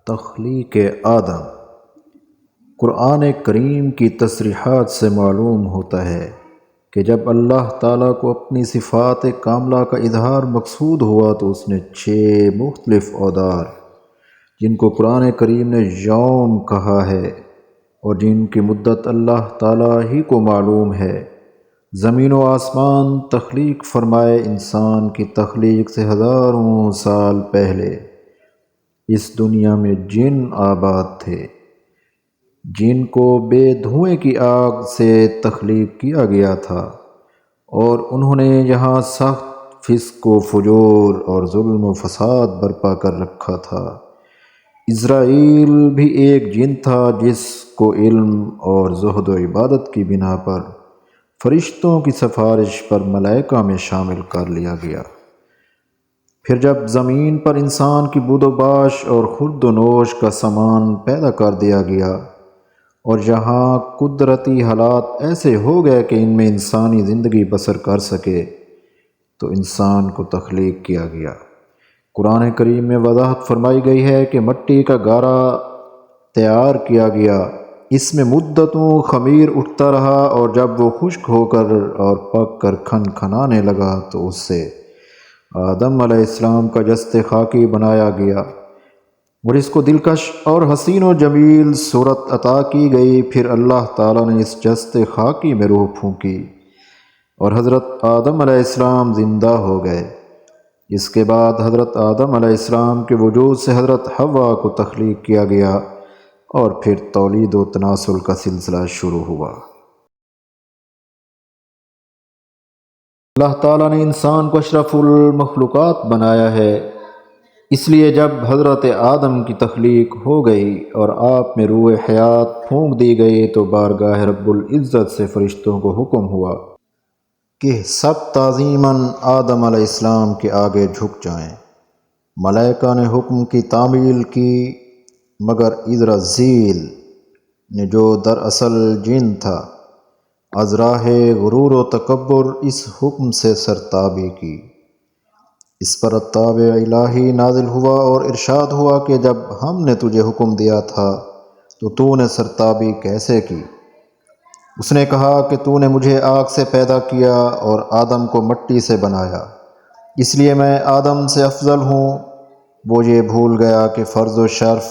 تخلیق آدم قرآن کریم کی تصریحات سے معلوم ہوتا ہے کہ جب اللہ تعالیٰ کو اپنی صفات کاملہ کا اظہار مقصود ہوا تو اس نے 6 مختلف اعداد جن کو قرآن کریم نے یوم کہا ہے اور جن کی مدت اللہ تعالیٰ ہی کو معلوم ہے، زمین و آسمان تخلیق فرمائے انسان کی تخلیق سے ہزاروں سال پہلے اس دنیا میں جن آباد تھے جن کو بے دھوئیں کی آگ سے تخلیق کیا گیا تھا، اور انہوں نے یہاں سخت فسق و فجور اور ظلم و فساد برپا کر رکھا تھا۔ اسرائیل بھی ایک جن تھا جس کو علم اور زہد و عبادت کی بنا پر فرشتوں کی سفارش پر ملائکہ میں شامل کر لیا گیا۔ پھر جب زمین پر انسان کی بود و باش اور خورد و نوش کا سامان پیدا کر دیا گیا اور یہاں قدرتی حالات ایسے ہو گئے کہ ان میں انسانی زندگی بسر کر سکے تو انسان کو تخلیق کیا گیا۔ قرآن کریم میں وضاحت فرمائی گئی ہے کہ مٹی کا گارا تیار کیا گیا، اس میں مدتوں خمیر اٹھتا رہا، اور جب وہ خشک ہو کر اور پک کر کھن کھنانے لگا تو اس سے آدم علیہ السلام کا جسد خاکی بنایا گیا اور اس کو دلکش اور حسین و جمیل صورت عطا کی گئی۔ پھر اللہ تعالیٰ نے اس جسد خاکی میں روح پھونکی اور حضرت آدم علیہ السلام زندہ ہو گئے۔ اس کے بعد حضرت آدم علیہ السلام کے وجود سے حضرت حوا کو تخلیق کیا گیا اور پھر تولید و تناسل کا سلسلہ شروع ہوا۔ اللہ تعالیٰ نے انسان کو اشرف المخلوقات بنایا ہے، اس لیے جب حضرت آدم کی تخلیق ہو گئی اور آپ میں روح حیات پھونک دی گئی تو بارگاہ رب العزت سے فرشتوں کو حکم ہوا کہ سب تعظیماً آدم علیہ السلام کے آگے جھک جائیں۔ ملائکہ نے حکم کی تعمیل کی، مگر اسرافیل نے جو دراصل جن تھا از راہ غرور و تکبر اس حکم سے سرتابی کی۔ اس پر عتاب الہی نازل ہوا اور ارشاد ہوا کہ جب ہم نے تجھے حکم دیا تھا تو نے سرتابی کیسے کی؟ اس نے کہا کہ تو نے مجھے آگ سے پیدا کیا اور آدم کو مٹی سے بنایا، اس لیے میں آدم سے افضل ہوں۔ وہ یہ بھول گیا کہ فرض و شرف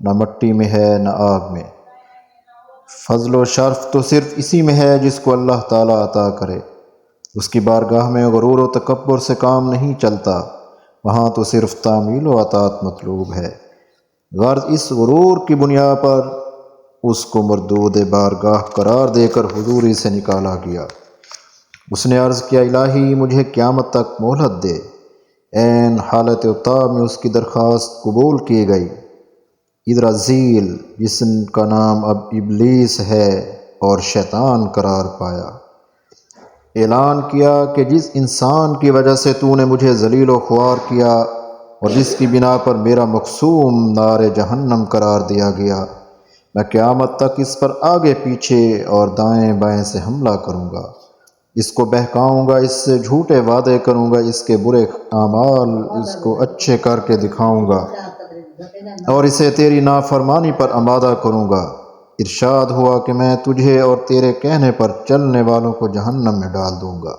نہ مٹی میں ہے نہ آگ میں، فضل و شرف تو صرف اسی میں ہے جس کو اللہ تعالیٰ عطا کرے۔ اس کی بارگاہ میں غرور و تکبر سے کام نہیں چلتا، وہاں تو صرف تعمیل و اطاعت مطلوب ہے۔ غرض اس غرور کی بنیاد پر اس کو مردود بارگاہ قرار دے کر حضوری سے نکالا گیا۔ اس نے عرض کیا، الہی مجھے قیامت تک مہلت دے۔ عین حالت عتاب میں اس کی درخواست قبول کی گئی۔ اسرافیل، جس کا نام اب ابلیس ہے اور شیطان قرار پایا، اعلان کیا کہ جس انسان کی وجہ سے تو نے مجھے ذلیل و خوار کیا اور جس کی بنا پر میرا مقسوم نار جہنم قرار دیا گیا، میں قیامت تک اس پر آگے پیچھے اور دائیں بائیں سے حملہ کروں گا، اس کو بہکاؤں گا، اس سے جھوٹے وعدے کروں گا، اس کے برے اعمال اس کو اچھے کر کے دکھاؤں گا اور اسے تیری نافرمانی پر آمادہ کروں گا۔ ارشاد ہوا کہ میں تجھے اور تیرے کہنے پر چلنے والوں کو جہنم میں ڈال دوں گا،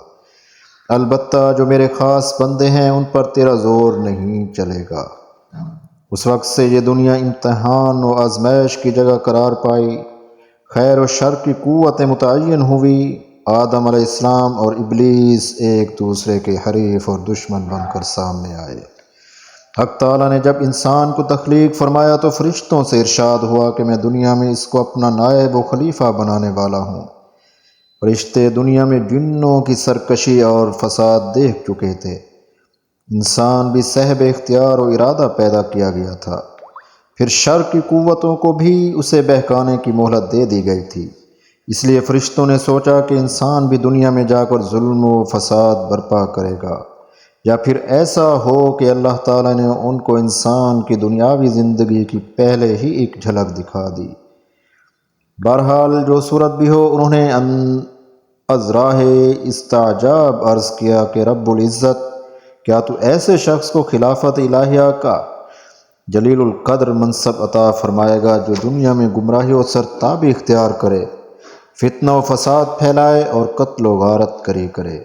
البتہ جو میرے خاص بندے ہیں ان پر تیرا زور نہیں چلے گا۔ اس وقت سے یہ دنیا امتحان و آزمائش کی جگہ قرار پائی، خیر و شر کی قوتیں متعین ہوئی۔ آدم علیہ السلام اور ابلیس ایک دوسرے کے حریف اور دشمن بن کر سامنے آئے۔ حق تعالیٰ نے جب انسان کو تخلیق فرمایا تو فرشتوں سے ارشاد ہوا کہ میں دنیا میں اس کو اپنا نائب و خلیفہ بنانے والا ہوں۔ فرشتے دنیا میں جنوں کی سرکشی اور فساد دیکھ چکے تھے، انسان بھی صاحب اختیار و ارادہ پیدا کیا گیا تھا، پھر شر کی قوتوں کو بھی اسے بہکانے کی مہلت دے دی گئی تھی۔ اس لیے فرشتوں نے سوچا کہ انسان بھی دنیا میں جا کر ظلم و فساد برپا کرے گا، یا پھر ایسا ہو کہ اللہ تعالیٰ نے ان کو انسان کی دنیاوی زندگی کی پہلے ہی ایک جھلک دکھا دی۔ بہرحال جو صورت بھی ہو، انہوں نے از راہ استعجاب عرض کیا کہ رب العزت، کیا تو ایسے شخص کو خلافت الہیہ کا جلیل القدر منصب عطا فرمائے گا جو دنیا میں گمراہی و سرتابی اختیار کرے، فتنہ و فساد پھیلائے اور قتل و غارت کرے۔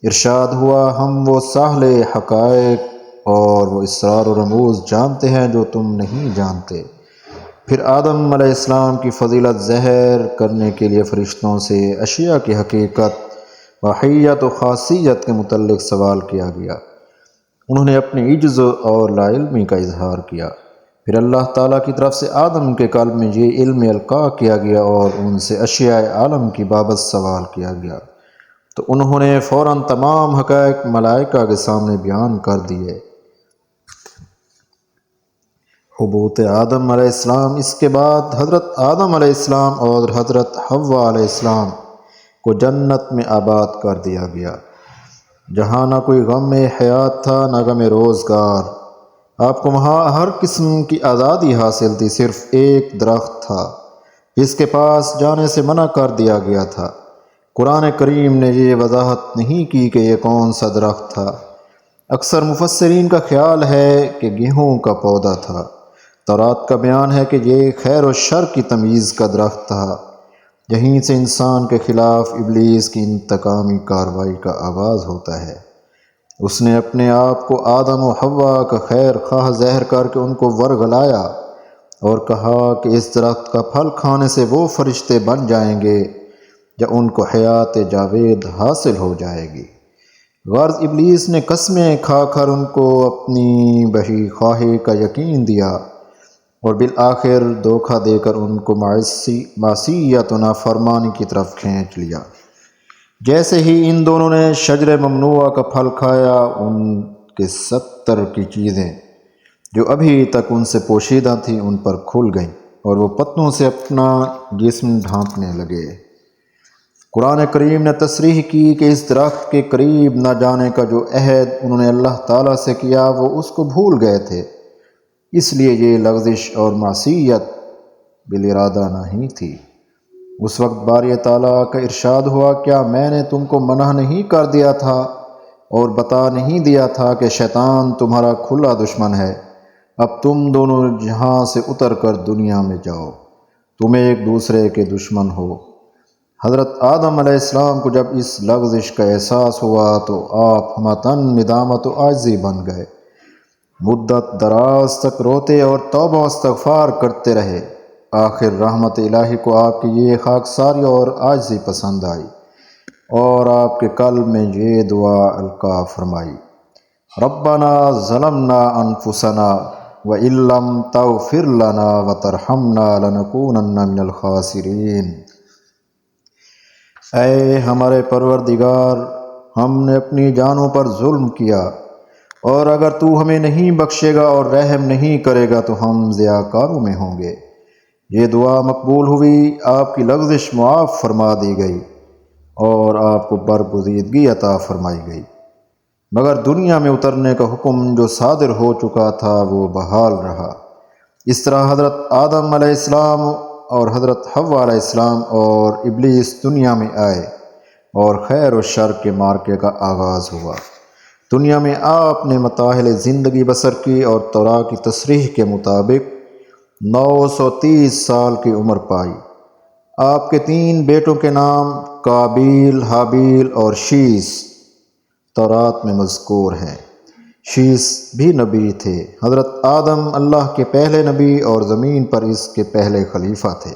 ارشاد ہوا، ہم وہ ساحل حقائق اور وہ اسرار و رموز جانتے ہیں جو تم نہیں جانتے۔ پھر آدم علیہ السلام کی فضیلت ظاہر کرنے کے لیے فرشتوں سے اشیاء کی حقیقت، ماہیت و خاصیت کے متعلق سوال کیا گیا۔ انہوں نے اپنے عجز اور لا علمی کا اظہار کیا۔ پھر اللہ تعالیٰ کی طرف سے آدم کے قلب میں یہ علم القاء کیا گیا اور ان سے اشیاء عالم کی بابت سوال کیا گیا، تو انہوں نے فوراً تمام حقائق ملائکہ کے سامنے بیان کر دیے۔ حبوط آدم علیہ السلام۔ اس کے بعد حضرت آدم علیہ السلام اور حضرت حوا علیہ السلام کو جنت میں آباد کر دیا گیا، جہاں نہ کوئی غم حیات تھا نہ غم روزگار۔ آپ کو وہاں ہر قسم کی آزادی حاصل تھی، صرف ایک درخت تھا جس کے پاس جانے سے منع کر دیا گیا تھا۔ قرآن کریم نے یہ وضاحت نہیں کی کہ یہ کون سا درخت تھا۔ اکثر مفسرین کا خیال ہے کہ گیہوں کا پودا تھا۔ تورات کا بیان ہے کہ یہ خیر و شر کی تمیز کا درخت تھا۔ یہیں سے انسان کے خلاف ابلیس کی انتقامی کارروائی کا آغاز ہوتا ہے۔ اس نے اپنے آپ کو آدم و حوا کا خیر خواہ ظاہر کر کے ان کو ورغلایا اور کہا کہ اس درخت کا پھل کھانے سے وہ فرشتے بن جائیں گے یا ان کو حیات جاوید حاصل ہو جائے گی۔ غرض ابلیس نے قسمیں کھا کر ان کو اپنی بہی خواہی کا یقین دیا اور بالآخر دھوکہ دے کر ان کو معصیت و نافرمانی کی طرف کھینچ لیا۔ جیسے ہی ان دونوں نے شجر ممنوعہ کا پھل کھایا، ان کے 70 کی چیزیں جو ابھی تک ان سے پوشیدہ تھیں ان پر کھل گئیں اور وہ پتوں سے اپنا جسم ڈھانپنے لگے۔ قرآن کریم نے تصریح کی کہ اس درخت کے قریب نہ جانے کا جو عہد انہوں نے اللہ تعالیٰ سے کیا وہ اس کو بھول گئے تھے، اس لیے یہ لغزش اور معصیت بالارادہ نہیں تھی۔ اس وقت باری تعالیٰ کا ارشاد ہوا، کیا میں نے تم کو منع نہیں کر دیا تھا اور بتا نہیں دیا تھا کہ شیطان تمہارا کھلا دشمن ہے؟ اب تم دونوں یہاں سے اتر کر دنیا میں جاؤ، تم ایک دوسرے کے دشمن ہو۔ حضرت آدم علیہ السلام کو جب اس لغزش کا احساس ہوا تو آپ ہمتاً ندامت و عاجزی بن گئے۔ مدت دراز تک روتے اور توبہ و استغفار کرتے رہے۔ آخر رحمت الہی کو آپ کی یہ خاکساری اور عاجزی پسند آئی اور آپ کے قلب میں یہ دعا القاء فرمائی، ربنا ظلمنا انفسنا وَإِن لَّمْ تَغْفِرْ لَنَا وَتَرْحَمْنَا لَنَكُونَنَّ مِنَ الْخَاسِرِينَ۔ اے ہمارے پروردگار، ہم نے اپنی جانوں پر ظلم کیا، اور اگر تو ہمیں نہیں بخشے گا اور رحم نہیں کرے گا تو ہم ضیاءکاروں میں ہوں گے۔ یہ دعا مقبول ہوئی، آپ کی لغزش معاف فرما دی گئی اور آپ کو برگزیدگی عطا فرمائی گئی، مگر دنیا میں اترنے کا حکم جو صادر ہو چکا تھا وہ بحال رہا۔ اس طرح حضرت آدم علیہ السلام اور حضرت حوا علیہ السلام اور ابلیس دنیا میں آئے اور خیر و شر کے معرکے کا آغاز ہوا۔ دنیا میں آپ نے متاحل زندگی بسر کی اور تورات کی تصریح کے مطابق 930 سال کی عمر پائی۔ آپ کے 3 بیٹوں کے نام قابیل، حابیل اور شیس تورات میں مذکور ہیں۔ شیس بھی نبی تھے۔ حضرت آدم اللہ کے پہلے نبی اور زمین پر اس کے پہلے خلیفہ تھے۔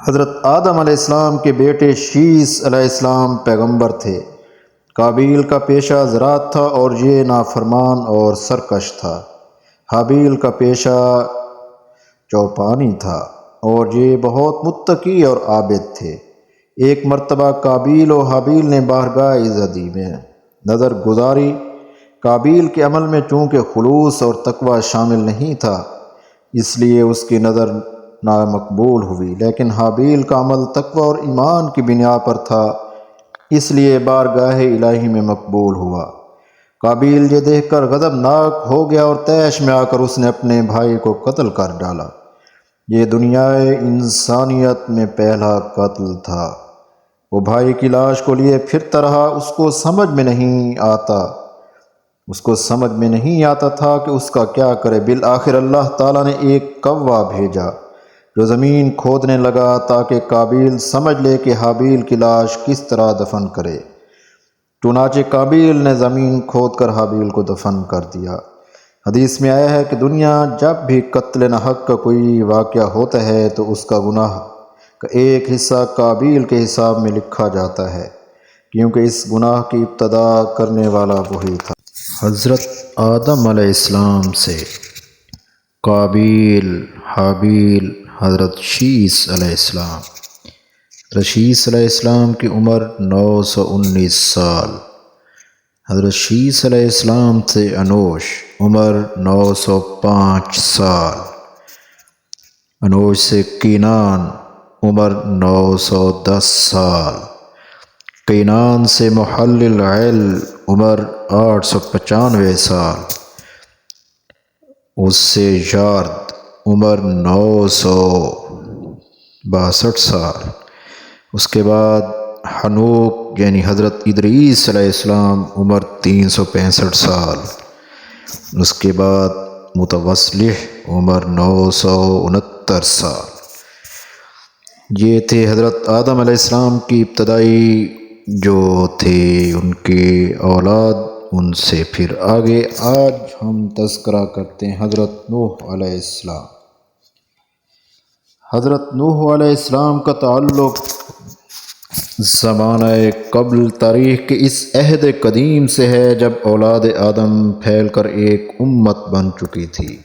حضرت آدم علیہ السلام کے بیٹے شیس علیہ السلام پیغمبر تھے۔ قابیل کا پیشہ زراعت تھا اور یہ نافرمان اور سرکش تھا۔ حابیل کا پیشہ چوپانی تھا اور یہ بہت متقی اور عابد تھے۔ ایک مرتبہ قابیل و حابیل نے بارگاہ عزتی میں نظر گزاری۔ قابیل کے عمل میں چونکہ خلوص اور تقوی شامل نہیں تھا اس لیے اس کی نظر نامقبول ہوئی، لیکن حابیل کا عمل تقوی اور ایمان کی بنا پر تھا اس لیے بارگاہ الہی میں مقبول ہوا۔ قابیل یہ دیکھ کر غضبناک ہو گیا اور طیش میں آ کر اس نے اپنے بھائی کو قتل کر ڈالا۔ یہ دنیائے انسانیت میں پہلا قتل تھا۔ وہ بھائی کی لاش کو لیے پھرتا رہا، اس کو سمجھ میں نہیں آتا اس کو سمجھ میں نہیں آتا تھا کہ اس کا کیا کرے۔ بالآخر اللہ تعالیٰ نے ایک کوا بھیجا جو زمین کھودنے لگا تاکہ قابیل سمجھ لے کہ حابیل کی لاش کس طرح دفن کرے۔ چنانچہ قابیل نے زمین کھود کر حابیل کو دفن کر دیا۔ حدیث میں آیا ہے کہ دنیا جب بھی قتل ناحق کا کوئی واقعہ ہوتا ہے تو اس کا گناہ کا ایک حصہ قابیل کے حساب میں لکھا جاتا ہے، کیونکہ اس گناہ کی ابتدا کرنے والا وہی تھا۔ حضرت آدم علیہ السلام سے قابیل، حابیل، حضرت شیس علیہ السلام۔ حضرت شیس علیہ السلام کی عمر 919 سال۔ حضرت شیس علیہ السلام سے انوش، عمر 905 سال۔ انوش سے کینان، عمر 910 سال۔ کینان سے محلل عل، عمر 895 سال۔ اس سے یارد، عمر 962 سال۔ اس کے بعد حنوک یعنی حضرت ادریس علیہ السلام، عمر 365 سال۔ اس کے بعد متوصلح، عمر 969 سال۔ یہ تھے حضرت آدم علیہ السلام کی ابتدائی جو تھے ان کے اولاد۔ ان سے پھر آگے آج ہم تذکرہ کرتے ہیں حضرت نوح علیہ السلام۔ حضرت نوح علیہ السلام کا تعلق زمانہ قبل تاریخ کے اس عہد قدیم سے ہے جب اولاد آدم پھیل کر ایک امت بن چکی تھی۔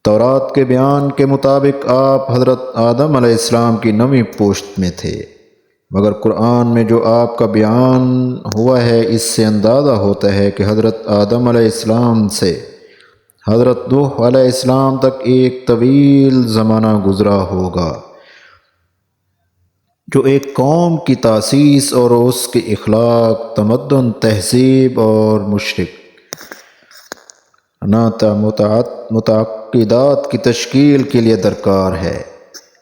تورات کے بیان کے مطابق آپ حضرت آدم علیہ السلام کی 9ویں پشت میں تھے، مگر قرآن میں جو آپ کا بیان ہوا ہے اس سے اندازہ ہوتا ہے کہ حضرت آدم علیہ السلام سے حضرت نوح علیہ السلام تک ایک طویل زمانہ گزرا ہوگا، جو ایک قوم کی تاسیس اور اس کے اخلاق، تمدن، تہذیب اور مشرق متعقدات کی تشکیل کے لیے درکار ہے۔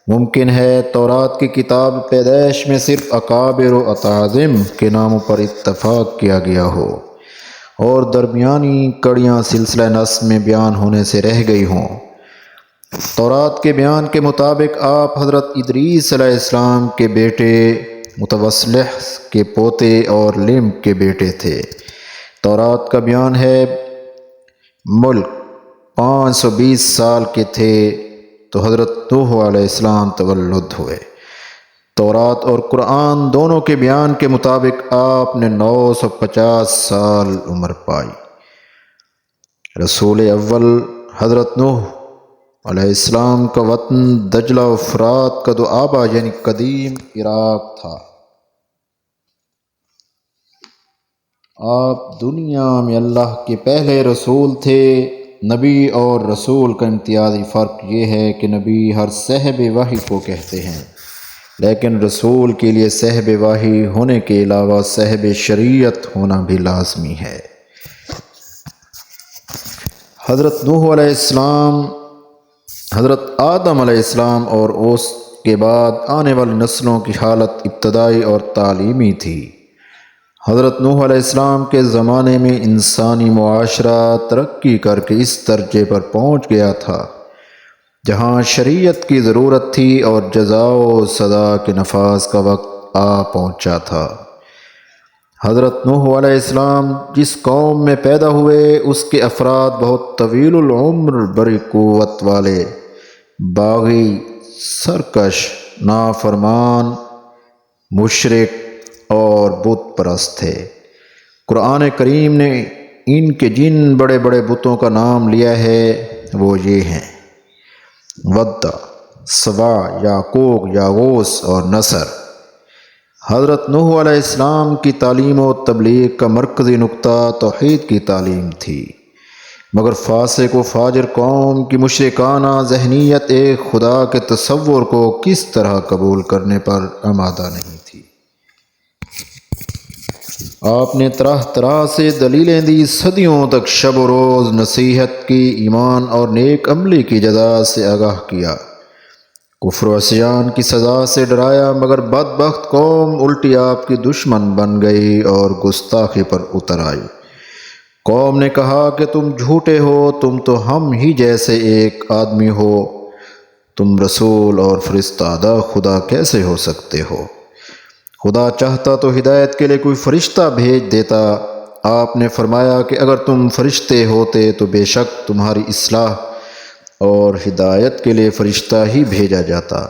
ممکن ہے تورات کی کتاب پیدائش میں صرف اکابر و اعاظم کے ناموں پر اتفاق کیا گیا ہو اور درمیانی کڑیاں سلسلہ نسب میں بیان ہونے سے رہ گئی ہوں۔ تورات کے بیان کے مطابق آپ حضرت ادریس علیہ السلام کے بیٹے، متوصلح کے پوتے اور لم کے بیٹے تھے۔ تورات کا بیان ہے ملک 520 سال کے تھے تو حضرت نوح علیہ السلام تولد ہوئے۔ تورات اور قرآن دونوں کے بیان کے مطابق آپ نے 950 سال عمر پائی۔ رسول اول حضرت نوح علیہ السلام کا وطن دجلہ و فرات کا دوآبہ یعنی قدیم عراق تھا۔ آپ دنیا میں اللہ کے پہلے رسول تھے۔ نبی اور رسول کا امتیازی فرق یہ ہے کہ نبی ہر صاحب وحی کو کہتے ہیں، لیکن رسول کے لیے صاحب وحی ہونے کے علاوہ صاحب شریعت ہونا بھی لازمی ہے۔ حضرت نوح علیہ السلام، حضرت آدم علیہ السلام اور اس کے بعد آنے والی نسلوں کی حالت ابتدائی اور تعلیمی تھی۔ حضرت نوح علیہ السلام کے زمانے میں انسانی معاشرہ ترقی کر کے اس درجے پر پہنچ گیا تھا جہاں شریعت کی ضرورت تھی اور جزا و سزا کے نفاذ کا وقت آ پہنچا تھا۔ حضرت نوح علیہ السلام جس قوم میں پیدا ہوئے اس کے افراد بہت طویل العمر، بڑی قوت والے، باغی، سرکش، نافرمان، مشرک اور بت پرست تھے۔ قرآن کریم نے ان کے جن بڑے بڑے بتوں کا نام لیا ہے وہ یہ ہیں: ودّ، سوا، یعقوق، یاغوث اور نصر۔ حضرت نوح علیہ السلام کی تعلیم و تبلیغ کا مرکزی نقطہ توحید کی تعلیم تھی، مگر فاسق و فاجر قوم کی مشرکانہ ذہنیت ایک خدا کے تصور کو کس طرح قبول کرنے پر آمادہ نہیں تھی۔ آپ نے طرح طرح سے دلیلیں دی، صدیوں تک شب و روز نصیحت کی، ایمان اور نیک عملی کی جزا سے آگاہ کیا، کفر و عصیان کی سزا سے ڈرایا، مگر بدبخت قوم الٹی آپ کی دشمن بن گئی اور گستاخی پر اتر آئی۔ قوم نے کہا کہ تم جھوٹے ہو، تم تو ہم ہی جیسے ایک آدمی ہو، تم رسول اور فرستادہ خدا کیسے ہو سکتے ہو؟ خدا چاہتا تو ہدایت کے لیے کوئی فرشتہ بھیج دیتا۔ آپ نے فرمایا کہ اگر تم فرشتے ہوتے تو بے شک تمہاری اصلاح اور ہدایت کے لیے فرشتہ ہی بھیجا جاتا،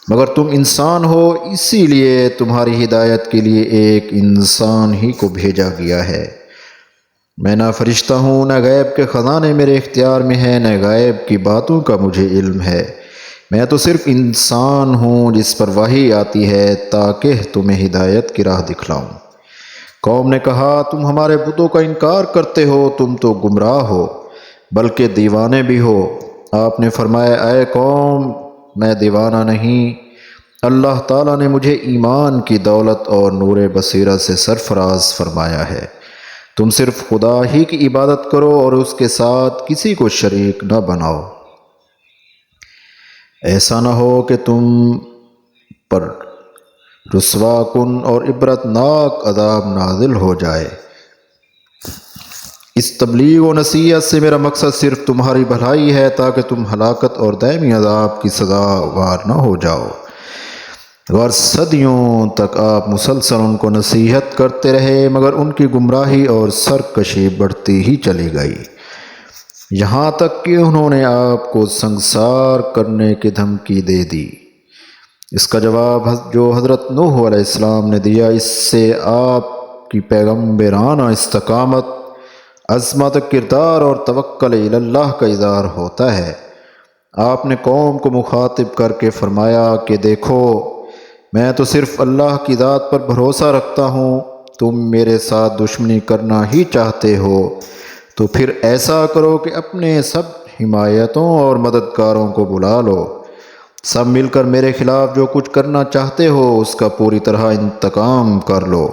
مگر تم انسان ہو، اسی لیے تمہاری ہدایت کے لیے ایک انسان ہی کو بھیجا گیا ہے۔ میں نہ فرشتہ ہوں، نہ غیب کے خزانے میرے اختیار میں ہے، نہ غیب کی باتوں کا مجھے علم ہے۔ میں تو صرف انسان ہوں جس پر وحی آتی ہے تاکہ تمہیں ہدایت کی راہ دکھلاؤں۔ قوم نے کہا تم ہمارے بتوں کا انکار کرتے ہو، تم تو گمراہ ہو بلکہ دیوانے بھی ہو۔ آپ نے فرمایا اے قوم، میں دیوانہ نہیں، اللہ تعالیٰ نے مجھے ایمان کی دولت اور نور بصیرت سے سرفراز فرمایا ہے۔ تم صرف خدا ہی کی عبادت کرو اور اس کے ساتھ کسی کو شریک نہ بناؤ۔ ایسا نہ ہو کہ تم پر رسوا کن اور عبرت ناک عذاب نازل ہو جائے۔ اس تبلیغ و نصیحت سے میرا مقصد صرف تمہاری بھلائی ہے تاکہ تم ہلاکت اور دائمی عذاب کی سزاوار نہ ہو جاؤ۔ غرض صدیوں تک آپ مسلسل ان کو نصیحت کرتے رہے، مگر ان کی گمراہی اور سرکشی بڑھتی ہی چلی گئی، یہاں تک کہ انہوں نے آپ کو سنگسار کرنے کی دھمکی دے دی۔ اس کا جواب جو حضرت نوح علیہ السلام نے دیا، اس سے آپ کی پیغمبرانہ استقامت، عظمت کردار اور توکل الی اللہ کا اظہار ہوتا ہے۔ آپ نے قوم کو مخاطب کر کے فرمایا کہ دیکھو، میں تو صرف اللہ کی ذات پر بھروسہ رکھتا ہوں، تم میرے ساتھ دشمنی کرنا ہی چاہتے ہو تو پھر ایسا کرو کہ اپنے سب حمایتوں اور مددگاروں کو بلا لو، سب مل کر میرے خلاف جو کچھ کرنا چاہتے ہو اس کا پوری طرح انتقام کر لو،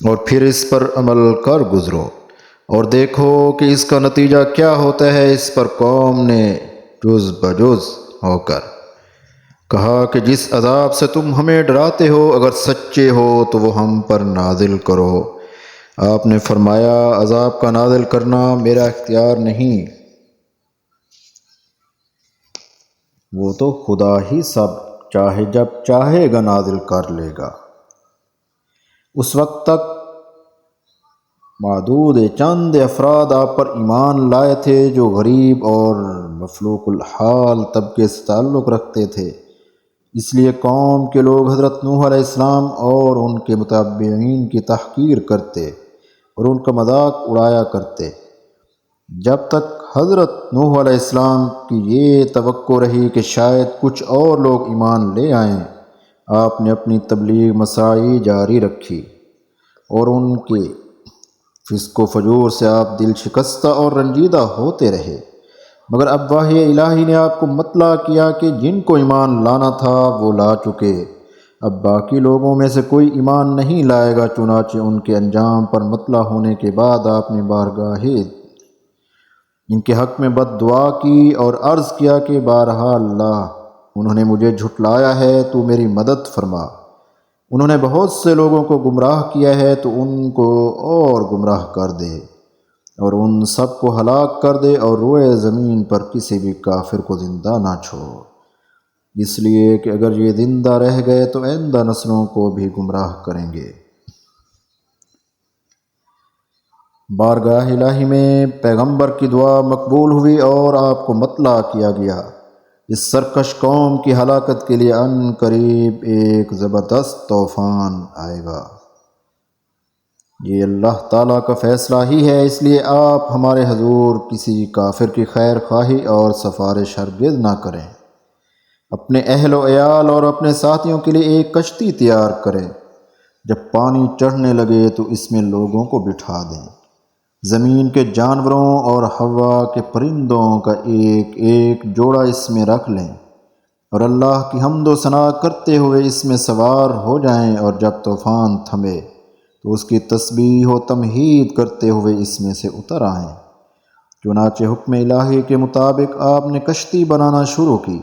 اور پھر اس پر عمل کر گزرو اور دیکھو کہ اس کا نتیجہ کیا ہوتا ہے۔ اس پر قوم نے جز بجز ہو کر کہا کہ جس عذاب سے تم ہمیں ڈراتے ہو، اگر سچے ہو تو وہ ہم پر نازل کرو۔ آپ نے فرمایا عذاب کا نازل کرنا میرا اختیار نہیں، وہ تو خدا ہی سب چاہے جب چاہے گا نازل کر لے گا۔ اس وقت تک معدود چند افراد آپ پر ایمان لائے تھے جو غریب اور مفلوق الحال طبقے سے تعلق رکھتے تھے، اس لیے قوم کے لوگ حضرت نوح علیہ السلام اور ان کے متبعین کی تحقیر کرتے اور ان کا مذاق اڑایا کرتے، جب تک حضرت نوح علیہ السلام کی یہ توقع رہی کہ شاید کچھ اور لوگ ایمان لے آئیں۔ آپ نے اپنی تبلیغ مساعی جاری رکھی اور ان کے فسق و فجور سے آپ دل شکستہ اور رنجیدہ ہوتے رہے، مگر اب وحی الہی نے آپ کو مطلع کیا کہ جن کو ایمان لانا تھا وہ لا چکے، اب باقی لوگوں میں سے کوئی ایمان نہیں لائے گا۔ چنانچہ ان کے انجام پر مطلع ہونے کے بعد آپ نے بارگاہ ان کے حق میں بد دعا کی اور عرض کیا کہ بارہا اللہ، انہوں نے مجھے جھٹلایا ہے، تو میری مدد فرما۔ انہوں نے بہت سے لوگوں کو گمراہ کیا ہے، تو ان کو اور گمراہ کر دے اور ان سب کو ہلاک کر دے، اور روئے زمین پر کسی بھی کافر کو زندہ نہ چھوڑ، اس لیے کہ اگر یہ زندہ رہ گئے تو آئندہ نسلوں کو بھی گمراہ کریں گے۔ بارگاہ الہی میں پیغمبر کی دعا مقبول ہوئی اور آپ کو مطلع کیا گیا اس سرکش قوم کی ہلاکت کے لیے ان قریب ایک زبردست طوفان آئے گا۔ یہ اللہ تعالیٰ کا فیصلہ ہی ہے، اس لیے آپ ہمارے حضور کسی کافر کی خیر خواہی اور سفارش ہرگز نہ کریں۔ اپنے اہل و عیال اور اپنے ساتھیوں کے لیے ایک کشتی تیار کریں، جب پانی چڑھنے لگے تو اس میں لوگوں کو بٹھا دیں، زمین کے جانوروں اور ہوا کے پرندوں کا ایک ایک جوڑا اس میں رکھ لیں، اور اللہ کی حمد و ثنا کرتے ہوئے اس میں سوار ہو جائیں، اور جب طوفان تھمے تو اس کی تسبیح و تمہید کرتے ہوئے اس میں سے اتر آئیں۔ چنانچہ حکم الہی کے مطابق آپ نے کشتی بنانا شروع کی۔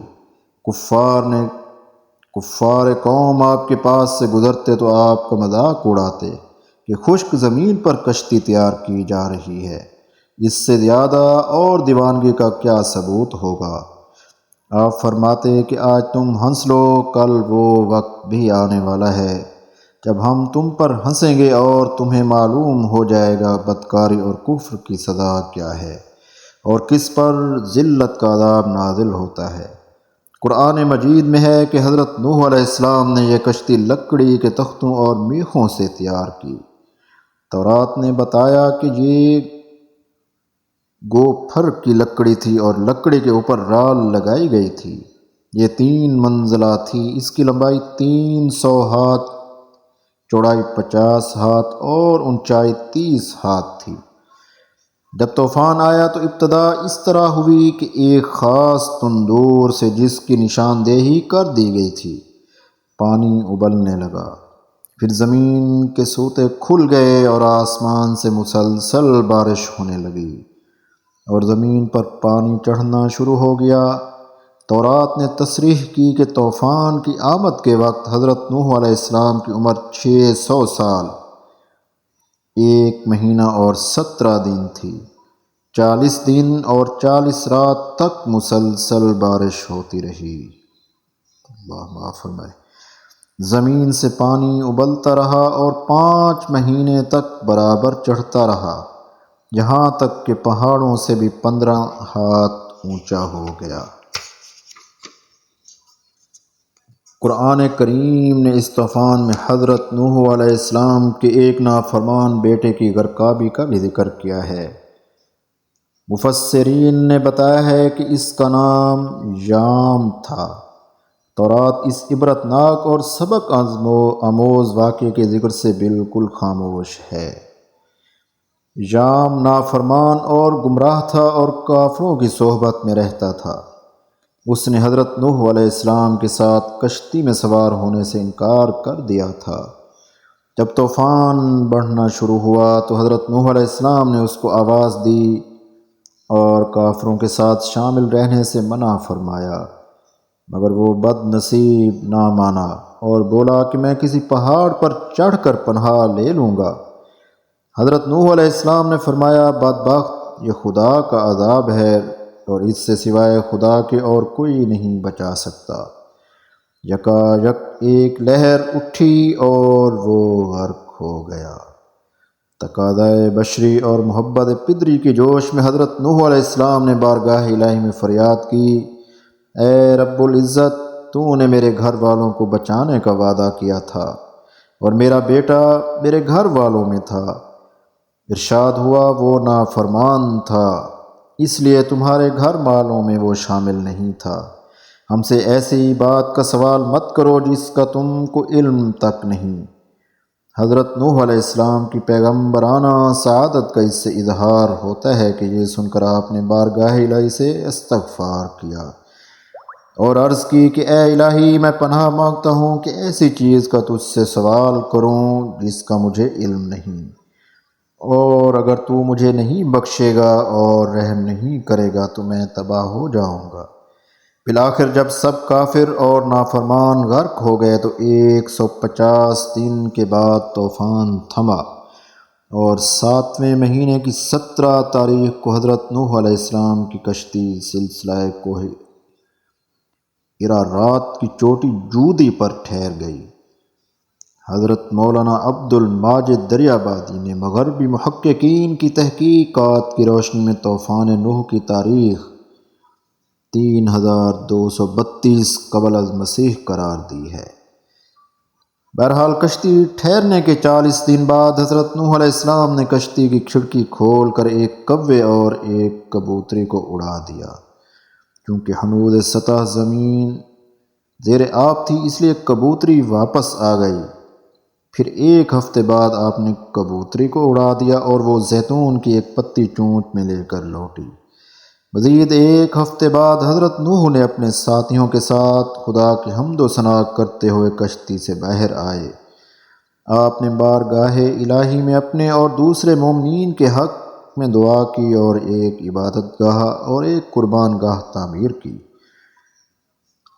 کفار قوم آپ کے پاس سے گزرتے تو آپ کا مذاق اڑاتے، کہ خشک زمین پر کشتی تیار کی جا رہی ہے، اس سے زیادہ اور دیوانگی کا کیا ثبوت ہوگا؟ آپ فرماتے کہ آج تم ہنس لو، کل وہ وقت بھی آنے والا ہے جب ہم تم پر ہنسیں گے اور تمہیں معلوم ہو جائے گا بدکاری اور کفر کی سزا کیا ہے اور کس پر ذلت کا عذاب نازل ہوتا ہے۔ قرآن مجید میں ہے کہ حضرت نوح علیہ السلام نے یہ کشتی لکڑی کے تختوں اور میخوں سے تیار کی۔ تورات نے بتایا کہ یہ گوپھر کی لکڑی تھی اور لکڑی کے اوپر رال لگائی گئی تھی۔ یہ 3 منزلہ تھی، اس کی لمبائی 300 ہاتھ، چوڑائی 50 ہاتھ اور اونچائی 30 ہاتھ تھی۔ جب طوفان آیا تو ابتدا اس طرح ہوئی کہ ایک خاص تندور سے جس کی نشاندہی کر دی گئی تھی پانی ابلنے لگا، پھر زمین کے سوتے کھل گئے اور آسمان سے مسلسل بارش ہونے لگی اور زمین پر پانی چڑھنا شروع ہو گیا۔ تورات نے تصریح کی کہ طوفان کی آمد کے وقت حضرت نوح علیہ السلام کی عمر 600 سال 1 مہینہ اور 17 دن تھی۔ 40 دن اور 40 رات تک مسلسل بارش ہوتی رہی۔ اللہ معاف فرمائے۔ زمین سے پانی ابلتا رہا اور 5 مہینے تک برابر چڑھتا رہا، یہاں تک کہ پہاڑوں سے بھی 15 ہاتھ اونچا ہو گیا۔ قرآن کریم نے اس طوفان میں حضرت نوح علیہ السلام کے ایک نافرمان بیٹے کی غرقابی کا بھی ذکر کیا ہے۔ مفسرین نے بتایا ہے کہ اس کا نام یام تھا۔ تورات اس عبرتناک اور سبق آموز واقعے کے ذکر سے بالکل خاموش ہے۔ یام نافرمان اور گمراہ تھا اور کافروں کی صحبت میں رہتا تھا۔ اس نے حضرت نوح علیہ السلام کے ساتھ کشتی میں سوار ہونے سے انکار کر دیا تھا۔ جب طوفان بڑھنا شروع ہوا تو حضرت نوح علیہ السلام نے اس کو آواز دی اور کافروں کے ساتھ شامل رہنے سے منع فرمایا، مگر وہ بد نصیب نہ مانا اور بولا کہ میں کسی پہاڑ پر چڑھ کر پناہ لے لوں گا۔ حضرت نوح علیہ السلام نے فرمایا، بدبخت، یہ خدا کا عذاب ہے اور اس سے سوائے خدا کے اور کوئی نہیں بچا سکتا۔ یکا یک ایک لہر اٹھی اور وہ غرق ہو گیا۔ تقاضائے بشری اور محبت پدری کے جوش میں حضرت نوح علیہ السلام نے بارگاہ الہی میں فریاد کی، اے رب العزت، تو نے میرے گھر والوں کو بچانے کا وعدہ کیا تھا اور میرا بیٹا میرے گھر والوں میں تھا۔ ارشاد ہوا، وہ نافرمان تھا، اس لیے تمہارے گھر والوں میں وہ شامل نہیں تھا۔ ہم سے ایسی بات کا سوال مت کرو جس کا تم کو علم تک نہیں۔ حضرت نوح علیہ السلام کی پیغمبرانہ سعادت کا اس سے اظہار ہوتا ہے کہ یہ سن کر آپ نے بارگاہ الہی سے استغفار کیا اور عرض کی کہ اے الہی، میں پناہ مانگتا ہوں کہ ایسی چیز کا تجھ سے سوال کروں جس کا مجھے علم نہیں، اور اگر تو مجھے نہیں بخشے گا اور رحم نہیں کرے گا تو میں تباہ ہو جاؤں گا۔ بالآخر جب سب کافر اور نافرمان غرق ہو گئے تو 150 دن کے بعد طوفان تھما اور 7ویں مہینے کی 17 تاریخ کو حضرت نوح علیہ السلام کی کشتی سلسلہ کوہ ارارات کی چوٹی جودی پر ٹھہر گئی۔ حضرت مولانا عبد الماجد دریابادی نے مغربی محققین کی تحقیقات کی روشنی میں طوفان نوح کی تاریخ 3232 قبل از مسیح قرار دی ہے۔ بہرحال کشتی ٹھہرنے کے 40 دن بعد حضرت نوح علیہ السلام نے کشتی کی کھڑکی کھول کر ایک کوے اور ایک کبوتری کو اڑا دیا۔ چونکہ ہنوز سطح زمین زیر آب تھی اس لیے کبوتری واپس آ گئی۔ پھر 1 ہفتے بعد آپ نے کبوتری کو اڑا دیا اور وہ زیتون کی ایک پتی چونچ میں لے کر لوٹی۔ مزید 1 ہفتے بعد حضرت نوح نے اپنے ساتھیوں کے ساتھ خدا کی حمد و ثنا کرتے ہوئے کشتی سے باہر آئے۔ آپ نے بارگاہ الہی میں اپنے اور دوسرے مومنین کے حق میں دعا کی اور ایک عبادت گاہ اور ایک قربان گاہ تعمیر کی۔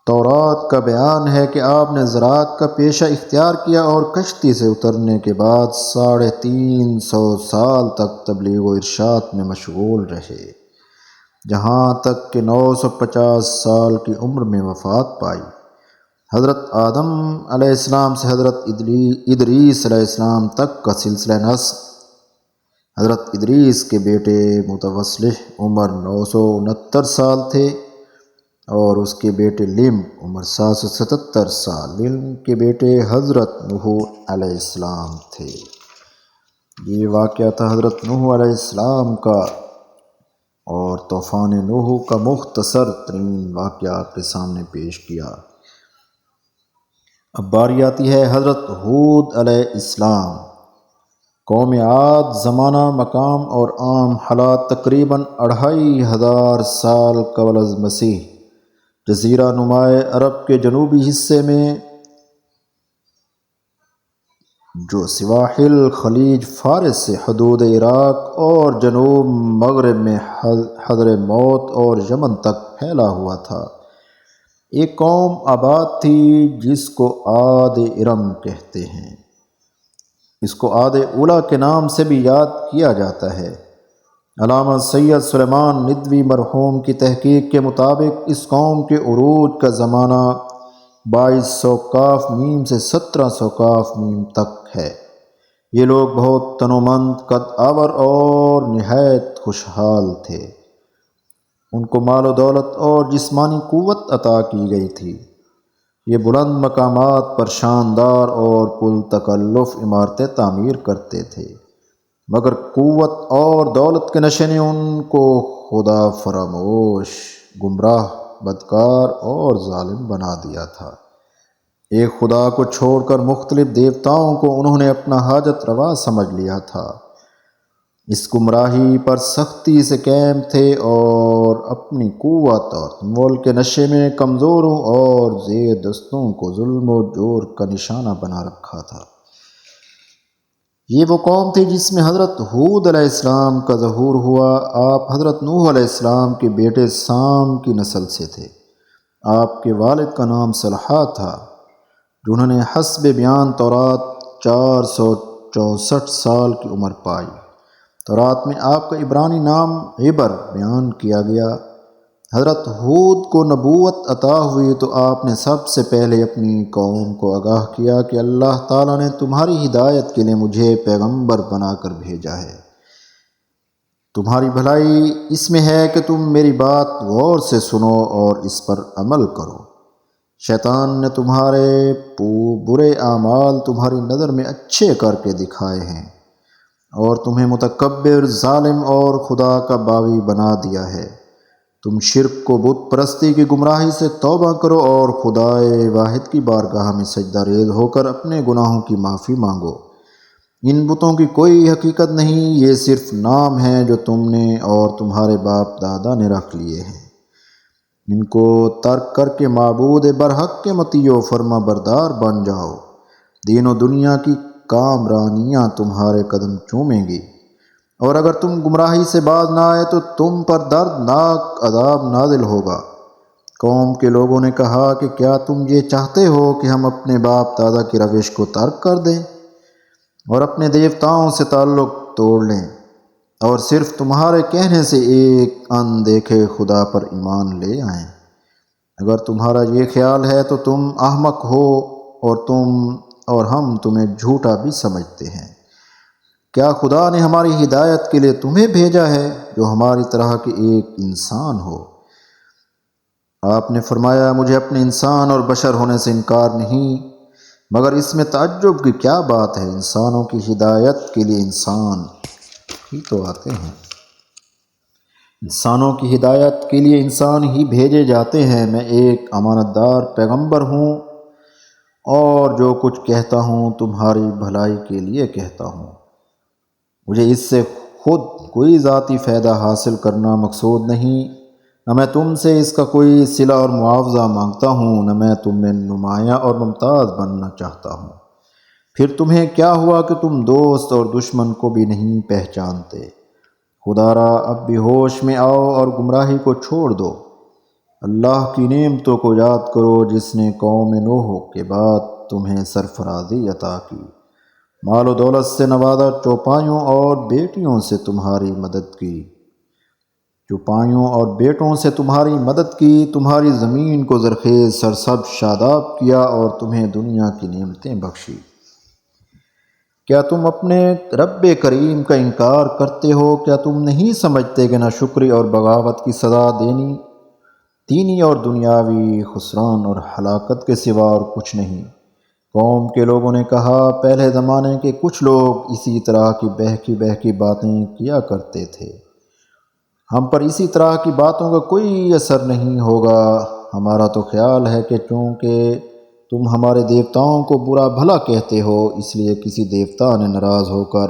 تورات کا بیان ہے کہ آپ نے زراعت کا پیشہ اختیار کیا اور کشتی سے اترنے کے بعد 350 سال تک تبلیغ و ارشاد میں مشغول رہے، جہاں تک کہ 950 سال کی عمر میں وفات پائی۔ حضرت آدم علیہ السلام سے حضرت ادریس علیہ السلام تک کا سلسلہ نسب، حضرت ادریس کے بیٹے متوسلح عمر 969 سال تھے اور اس کے بیٹے لم عمر 777 سال۔ لم کے بیٹے حضرت نوح علیہ السلام تھے۔ یہ واقعہ تھا حضرت نوح علیہ السلام کا، اور طوفان نوح کا مختصر ترین واقعہ آپ کے سامنے پیش کیا۔ اب باری آتی ہے حضرت ہود علیہ السلام۔ قوم عاد زمانہ، مقام اور عام حالات تقریباً 2500 سال قبل از مسیح جزیرہ نمائے عرب کے جنوبی حصے میں، جو سواحل خلیج فارس سے حدود عراق اور جنوب مغرب میں حضر موت اور یمن تک پھیلا ہوا تھا، ایک قوم آباد تھی جس کو عاد ارم کہتے ہیں۔ اس کو عاد اولیٰ کے نام سے بھی یاد کیا جاتا ہے۔ علامہ سید سلیمان ندوی مرحوم کی تحقیق کے مطابق اس قوم کے عروج کا زمانہ 2200 کاف میم سے 1700 کاف میم تک ہے۔ یہ لوگ بہت تنومند، قد آور اور نہایت خوشحال تھے۔ ان کو مال و دولت اور جسمانی قوت عطا کی گئی تھی۔ یہ بلند مقامات پر شاندار اور پُر تکلف عمارتیں تعمیر کرتے تھے، مگر قوت اور دولت کے نشے نے ان کو خدا فراموش، گمراہ، بدکار اور ظالم بنا دیا تھا۔ ایک خدا کو چھوڑ کر مختلف دیوتاؤں کو انہوں نے اپنا حاجت روا سمجھ لیا تھا۔ اس گمراہی پر سختی سے قائم تھے اور اپنی قوت اور تمول کے نشے میں کمزوروں اور زیر دستوں کو ظلم و جور کا نشانہ بنا رکھا تھا۔ یہ وہ قوم تھی جس میں حضرت ہود علیہ السلام کا ظہور ہوا۔ آپ حضرت نوح علیہ السلام کے بیٹے سام کی نسل سے تھے۔ آپ کے والد کا نام صالح تھا، جنہوں نے حسب بیان تورات 464 سال کی عمر پائی۔ تورات میں آپ کا عبرانی نام عبر بیان کیا گیا۔ حضرت ہود کو نبوت عطا ہوئی تو آپ نے سب سے پہلے اپنی قوم کو آگاہ کیا کہ اللہ تعالیٰ نے تمہاری ہدایت کے لیے مجھے پیغمبر بنا کر بھیجا ہے۔ تمہاری بھلائی اس میں ہے کہ تم میری بات غور سے سنو اور اس پر عمل کرو۔ شیطان نے تمہارے برے اعمال تمہاری نظر میں اچھے کر کے دکھائے ہیں اور تمہیں متکبر، ظالم اور خدا کا باغی بنا دیا ہے۔ تم شرک کو بت پرستی کی گمراہی سے توبہ کرو اور خدائے واحد کی بارگاہ میں سجدہ ریز ہو کر اپنے گناہوں کی معافی مانگو۔ ان بتوں کی کوئی حقیقت نہیں، یہ صرف نام ہیں جو تم نے اور تمہارے باپ دادا نے رکھ لیے ہیں۔ ان کو ترک کر کے معبود برحق کے مطیع و فرما بردار بن جاؤ۔ دین و دنیا کی کامرانیاں تمہارے قدم چومیں گی، اور اگر تم گمراہی سے باز نہ آئے تو تم پر دردناک عذاب نازل ہوگا۔ قوم کے لوگوں نے کہا کہ کیا تم یہ چاہتے ہو کہ ہم اپنے باپ دادا کی روش کو ترک کر دیں اور اپنے دیوتاؤں سے تعلق توڑ لیں اور صرف تمہارے کہنے سے ایک اندیکھے خدا پر ایمان لے آئیں؟ اگر تمہارا یہ خیال ہے تو تم احمق ہو اور ہم تمہیں جھوٹا بھی سمجھتے ہیں۔ کیا خدا نے ہماری ہدایت کے لیے تمہیں بھیجا ہے جو ہماری طرح کے ایک انسان ہو؟ آپ نے فرمایا، مجھے اپنے انسان اور بشر ہونے سے انکار نہیں، مگر اس میں تعجب کی کیا بات ہے؟ انسانوں کی ہدایت کے لیے انسان ہی تو آتے ہیں، انسانوں کی ہدایت کے لیے انسان ہی بھیجے جاتے ہیں۔ میں ایک امانت دار پیغمبر ہوں اور جو کچھ کہتا ہوں تمہاری بھلائی کے لیے کہتا ہوں۔ مجھے اس سے خود کوئی ذاتی فائدہ حاصل کرنا مقصود نہیں، نہ میں تم سے اس کا کوئی صلہ اور معاوضہ مانگتا ہوں، نہ میں تم میں نمایاں اور ممتاز بننا چاہتا ہوں۔ پھر تمہیں کیا ہوا کہ تم دوست اور دشمن کو بھی نہیں پہچانتے؟ خدا را اب بھی ہوش میں آؤ اور گمراہی کو چھوڑ دو۔ اللہ کی نعمتوں کو یاد کرو جس نے قوم نوح کے بعد تمہیں سرفرازی عطا کی، مال و دولت سے نوازا، چوپایوں اور بیٹیوں سے تمہاری مدد کی، چوپایوں اور بیٹوں سے تمہاری مدد کی، تمہاری زمین کو زرخیز سرسبز شاداب کیا اور تمہیں دنیا کی نعمتیں بخشی۔ کیا تم اپنے رب کریم کا انکار کرتے ہو؟ کیا تم نہیں سمجھتے کہ ناشکری اور بغاوت کی سزا دینی اور دنیاوی خسران اور ہلاکت کے سوا اور کچھ نہیں؟ قوم کے لوگوں نے کہا، پہلے زمانے کے کچھ لوگ اسی طرح کی بہکی باتیں کیا کرتے تھے، ہم پر اسی طرح کی باتوں کا کوئی اثر نہیں ہوگا۔ ہمارا تو خیال ہے کہ چونکہ تم ہمارے دیوتاؤں کو برا بھلا کہتے ہو، اس لیے کسی دیوتا نے ناراض ہو کر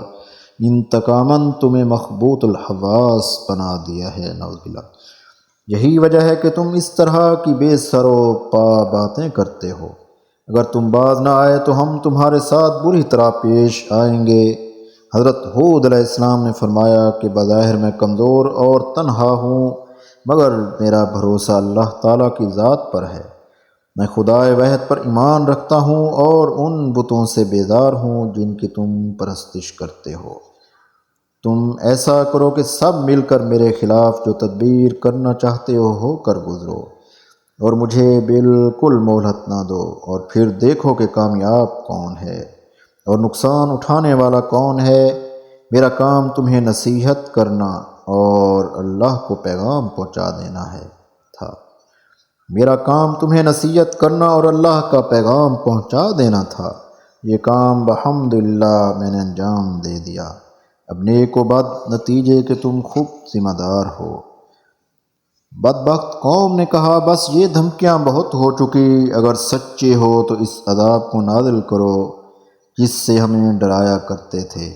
انتقاماً تمہیں مخبوط الحواس بنا دیا ہے، نعوذ باللہ۔ یہی وجہ ہے کہ تم اس طرح کی بے سر و پا باتیں کرتے ہو۔ اگر تم باز نہ آئے تو ہم تمہارے ساتھ بری طرح پیش آئیں گے۔ حضرت ہود علیہ السلام نے فرمایا کہ بظاہر میں کمزور اور تنہا ہوں، مگر میرا بھروسہ اللہ تعالیٰ کی ذات پر ہے۔ میں خدائے واحد پر ایمان رکھتا ہوں اور ان بتوں سے بیزار ہوں جن کی تم پرستش کرتے ہو۔ تم ایسا کرو کہ سب مل کر میرے خلاف جو تدبیر کرنا چاہتے ہو کر گزرو، اور مجھے بالکل مہلت نہ دو، اور پھر دیکھو کہ کامیاب کون ہے اور نقصان اٹھانے والا کون ہے۔ میرا کام تمہیں نصیحت کرنا اور اللہ کو پیغام پہنچا دینا تھا۔ میرا کام تمہیں نصیحت کرنا اور اللہ کا پیغام پہنچا دینا تھا۔ یہ کام بحمدللہ میں نے انجام دے دیا۔ اب نیک و بد نتیجے کہ تم خود ذمہ دار ہو۔ بدبخت قوم نے کہا، بس یہ دھمکیاں بہت ہو چکی، اگر سچے ہو تو اس عذاب کو نازل کرو جس سے ہمیں ڈرایا کرتے تھے۔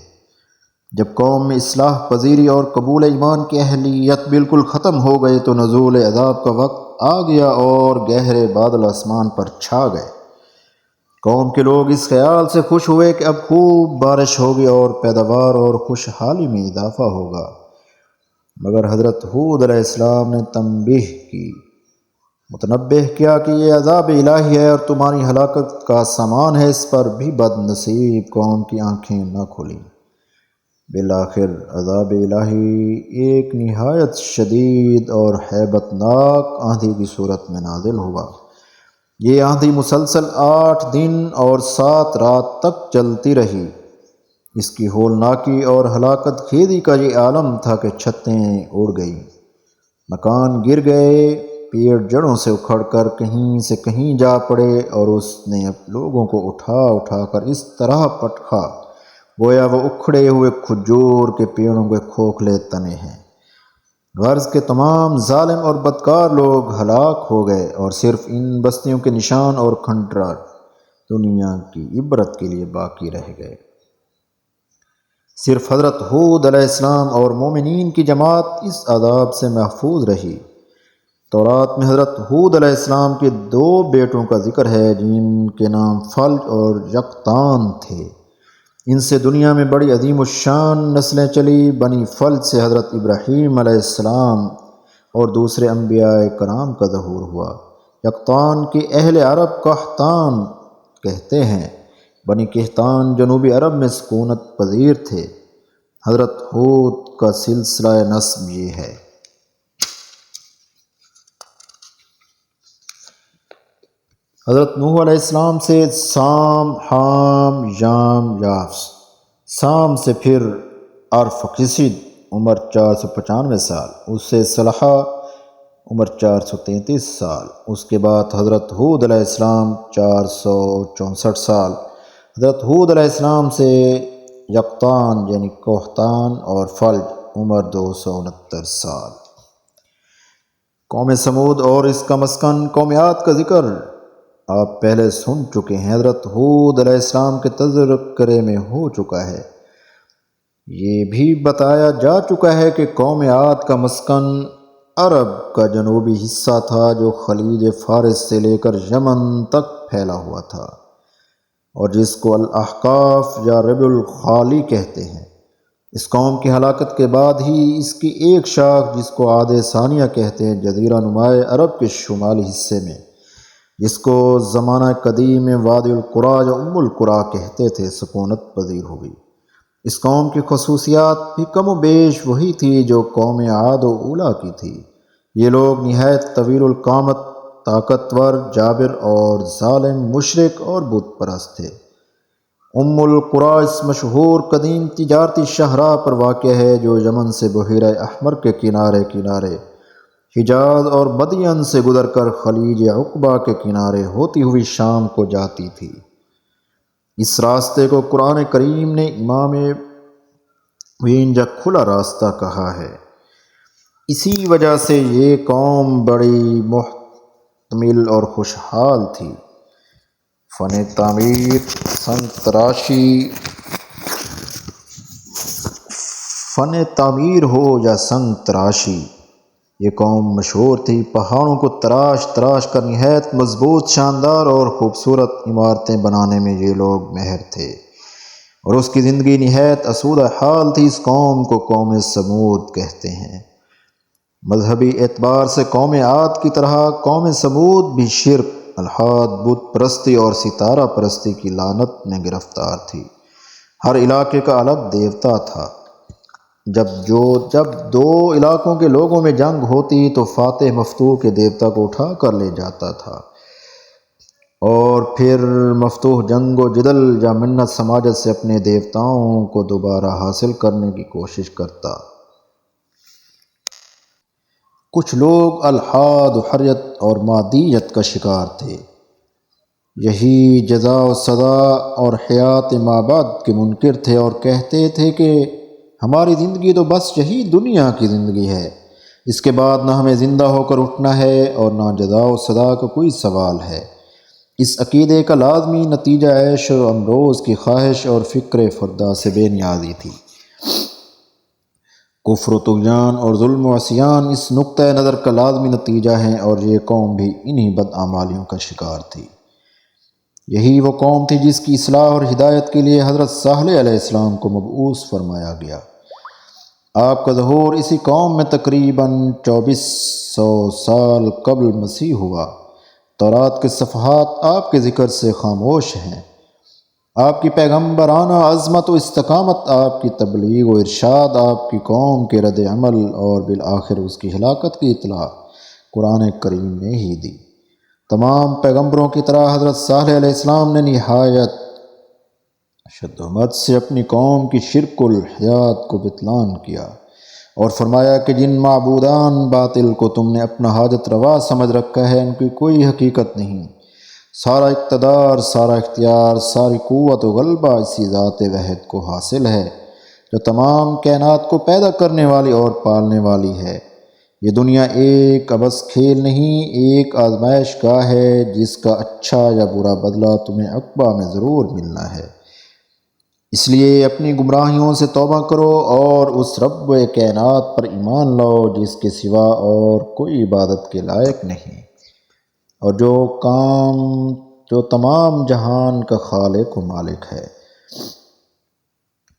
جب قوم میں اصلاح پذیری اور قبول ایمان کی اہلیت بالکل ختم ہو گئی تو نزول عذاب کا وقت آ گیا اور گہرے بادل آسمان پر چھا گئے۔ قوم کے لوگ اس خیال سے خوش ہوئے کہ اب خوب بارش ہوگی اور پیداوار اور خوشحالی میں اضافہ ہوگا، مگر حضرت ہود علیہ السلام نے تنبیہ کی، متنبہ کیا کہ یہ عذاب الہی ہے اور تمہاری ہلاکت کا سامان ہے۔ اس پر بھی بد نصیب قوم کی آنکھیں نہ کھلیں۔ بالآخر عذاب الہی ایک نہایت شدید اور ہیبت ناک آندھی کی صورت میں نازل ہوا۔ یہ آندھی مسلسل 8 دن اور 7 رات تک چلتی رہی۔ اس کی ہولناکی اور ہلاکت خیزی کا یہ عالم تھا کہ چھتیں اڑ گئیں، مکان گر گئے، پیڑ جڑوں سے اکھڑ کر کہیں سے کہیں جا پڑے، اور اس نے لوگوں کو اٹھا کر اس طرح پٹکا گویا وہ اکھڑے ہوئے کھجور کے پیڑوں کے کھوکھلے تنے ہیں۔ غرض کے تمام ظالم اور بدکار لوگ ہلاک ہو گئے، اور صرف ان بستیوں کے نشان اور کھنڈرات دنیا کی عبرت کے لیے باقی رہ گئے۔ صرف حضرت ہود علیہ السلام اور مومنین کی جماعت اس عذاب سے محفوظ رہی۔ تورات میں حضرت ہود علیہ السلام کے 2 بیٹوں کا ذکر ہے جن کے نام فلج اور یقطان تھے۔ ان سے دنیا میں بڑی عظیم الشان نسلیں چلی۔ بنی فلج سے حضرت ابراہیم علیہ السلام اور دوسرے انبیاء کرام کا ظہور ہوا۔ یقطان کے اہل عرب قحطان کہتے ہیں۔ بنی قحطان جنوبی عرب میں سکونت پذیر تھے۔ حضرت ہود کا سلسلہ نسب یہ ہے۔ حضرت نوح علیہ السلام سے سام، حام، یام، یافس۔ سام سے پھر ارفخشد، عمر 495 سال، اس سے صلح، عمر 433 سال، اس کے بعد حضرت ہود علیہ السلام 464 سال۔ حضرت ہود علیہ السلام سے یقطان یعنی قحطان اور فلج، عمر 269 سال۔ قوم سمود اور اس کا مسکن۔ قوم عاد کا ذکر آپ پہلے سن چکے ہیں، حضرت ہود علیہ السلام کے تذکرے میں ہو چکا ہے۔ یہ بھی بتایا جا چکا ہے کہ قوم عاد کا مسکن عرب کا جنوبی حصہ تھا جو خلیج فارس سے لے کر یمن تک پھیلا ہوا تھا، اور جس کو الاحقاف یا ربع الخالی کہتے ہیں۔ اس قوم کی ہلاکت کے بعد ہی اس کی ایک شاخ جس کو عاد ثانیہ کہتے ہیں جزیرہ نمائے عرب کے شمالی حصے میں، جس کو زمانہ قدیم میں وادی القرا یا ام القرا کہتے تھے، سکونت پذیر ہو گئی۔ اس قوم کی خصوصیات بھی کم و بیش وہی تھی جو قوم عاد و اولا کی تھی۔ یہ لوگ نہایت طویل القامت، طاقتور، جابر اور ظالم، مشرک اور بت پرست تھے۔ ام القرا اس مشہور قدیم تجارتی شاہراہ پر واقع ہے جو یمن سے بحیرہ احمر کے کنارے کنارے حجاز اور مدین سے گزر کر خلیج عقبہ کے کنارے ہوتی ہوئی شام کو جاتی تھی۔ اس راستے کو قرآن کریم نے امام وین یا کھلا راستہ کہا ہے۔ اسی وجہ سے یہ قوم بڑی محتمل اور خوشحال تھی۔ فن تعمیر، سنگ تراشی، فن تعمیر ہو یا سنگ تراشی، یہ قوم مشہور تھی۔ پہاڑوں کو تراش تراش کر نہایت مضبوط، شاندار اور خوبصورت عمارتیں بنانے میں یہ لوگ ماہر تھے، اور اس کی زندگی نہایت آسودہ حال تھی۔ اس قوم کو قوم سمود کہتے ہیں۔ مذہبی اعتبار سے قوم عاد کی طرح قوم سمود بھی شرک، الحاد، بت پرستی اور ستارہ پرستی کی لعنت میں گرفتار تھی۔ ہر علاقے کا الگ دیوتا تھا۔ جب دو علاقوں کے لوگوں میں جنگ ہوتی تو فاتح مفتوح کے دیوتا کو اٹھا کر لے جاتا تھا، اور پھر مفتوح جنگ و جدل یا منت سماجت سے اپنے دیوتاؤں کو دوبارہ حاصل کرنے کی کوشش کرتا۔ کچھ لوگ الحاد و حریت اور مادیت کا شکار تھے، یہی جزا و سزا اور حیات مابعد کے منکر تھے، اور کہتے تھے کہ ہماری زندگی تو بس یہی دنیا کی زندگی ہے، اس کے بعد نہ ہمیں زندہ ہو کر اٹھنا ہے اور نہ جزا و سزا کا کوئی سوال ہے۔ اس عقیدے کا لازمی نتیجہ عیش و امروز کی خواہش اور فکر فردا سے بے نیازی تھی۔ کفر و طغیان اور ظلم و عصیان اس نقطۂ نظر کا لازمی نتیجہ ہیں، اور یہ قوم بھی انہی بدعمالیوں کا شکار تھی۔ یہی وہ قوم تھی جس کی اصلاح اور ہدایت کے لیے حضرت صالح علیہ السلام کو مبعوث فرمایا گیا۔ آپ کا ظہور اسی قوم میں تقریباً 2400 سال قبل مسیح ہوا۔ تورات کے صفحات آپ کے ذکر سے خاموش ہیں۔ آپ کی پیغمبرانہ عظمت و استقامت، آپ کی تبلیغ و ارشاد، آپ کی قوم کے رد عمل اور بالآخر اس کی ہلاکت کی اطلاع قرآن کریم نے ہی دی۔ تمام پیغمبروں کی طرح حضرت صالح علیہ السلام نے نہایت شدت سے اپنی قوم کی شرک الحیات کو بطلان کیا، اور فرمایا کہ جن معبودان باطل کو تم نے اپنا حاجت روا سمجھ رکھا ہے ان کی کوئی حقیقت نہیں۔ سارا اقتدار، سارا اختیار، ساری قوت و غلبہ اسی ذات واحد کو حاصل ہے جو تمام کائنات کو پیدا کرنے والی اور پالنے والی ہے۔ یہ دنیا ایک عبث کھیل نہیں، ایک آزمائش گاہ ہے جس کا اچھا یا برا بدلہ تمہیں عقبہ میں ضرور ملنا ہے۔ اس لیے اپنی گمراہیوں سے توبہ کرو اور اس رب کائنات پر ایمان لاؤ جس کے سوا اور کوئی عبادت کے لائق نہیں، اور جو تمام جہان کا خالق و مالک ہے۔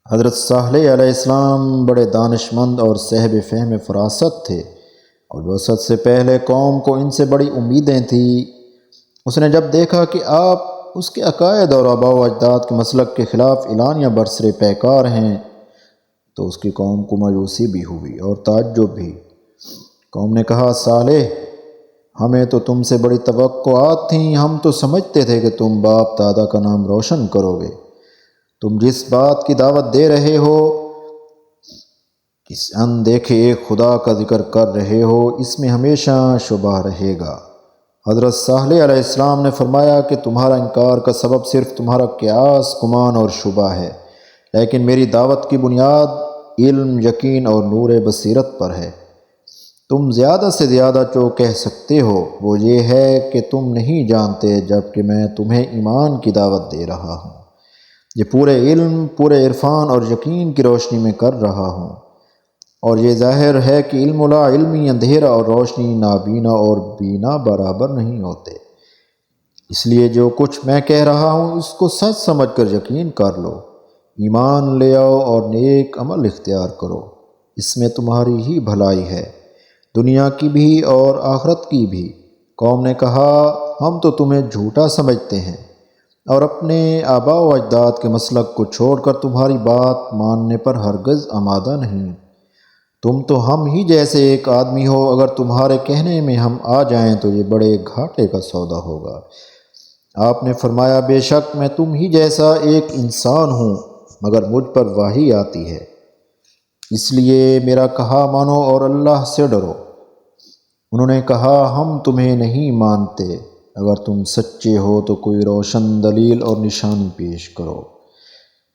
حضرت صالح علیہ السلام بڑے دانش مند اور صاحب فہم فراست تھے، اور بعثت سے پہلے قوم کو ان سے بڑی امیدیں تھیں۔ اس نے جب دیکھا کہ آپ اس کے عقائد اور آباء و اجداد کے مسلک کے خلاف اعلانیہ برسر پیکار ہیں تو اس کی قوم کو مایوسی بھی ہوئی اور تعجب بھی۔ قوم نے کہا، صالح، ہمیں تو تم سے بڑی توقعات تھیں، ہم تو سمجھتے تھے کہ تم باپ دادا کا نام روشن کرو گے۔ تم جس بات کی دعوت دے رہے ہو، کس ان دیکھے ایک خدا کا ذکر کر رہے ہو، اس میں ہمیشہ شبہ رہے گا۔ حضرت صالح علیہ السلام نے فرمایا کہ تمہارا انکار کا سبب صرف تمہارا قیاس، گمان اور شبہ ہے، لیکن میری دعوت کی بنیاد علم، یقین اور نور بصیرت پر ہے۔ تم زیادہ سے زیادہ جو کہہ سکتے ہو وہ یہ ہے کہ تم نہیں جانتے جبکہ میں تمہیں ایمان کی دعوت دے رہا ہوں۔ یہ پورے علم، پورے عرفان اور یقین کی روشنی میں کر رہا ہوں، اور یہ ظاہر ہے کہ علم لا علمی، اندھیرا اور روشنی، نابینا اور بینا برابر نہیں ہوتے۔ اس لیے جو کچھ میں کہہ رہا ہوں اس کو سچ سمجھ کر یقین کر لو۔ ایمان لے آؤ اور نیک عمل اختیار کرو، اس میں تمہاری ہی بھلائی ہے، دنیا کی بھی اور آخرت کی بھی۔ قوم نے کہا ہم تو تمہیں جھوٹا سمجھتے ہیں اور اپنے آباء و اجداد کے مسلک کو چھوڑ کر تمہاری بات ماننے پر ہرگز آمادہ نہیں۔ تم تو ہم ہی جیسے ایک آدمی ہو، اگر تمہارے کہنے میں ہم آ جائیں تو یہ بڑے گھاٹے کا سودا ہوگا۔ آپ نے فرمایا بے شک میں تم ہی جیسا ایک انسان ہوں، مگر مجھ پر وحی آتی ہے، اس لیے میرا کہا مانو اور اللہ سے ڈرو۔ انہوں نے کہا ہم تمہیں نہیں مانتے، اگر تم سچے ہو تو کوئی روشن دلیل اور نشانی پیش کرو،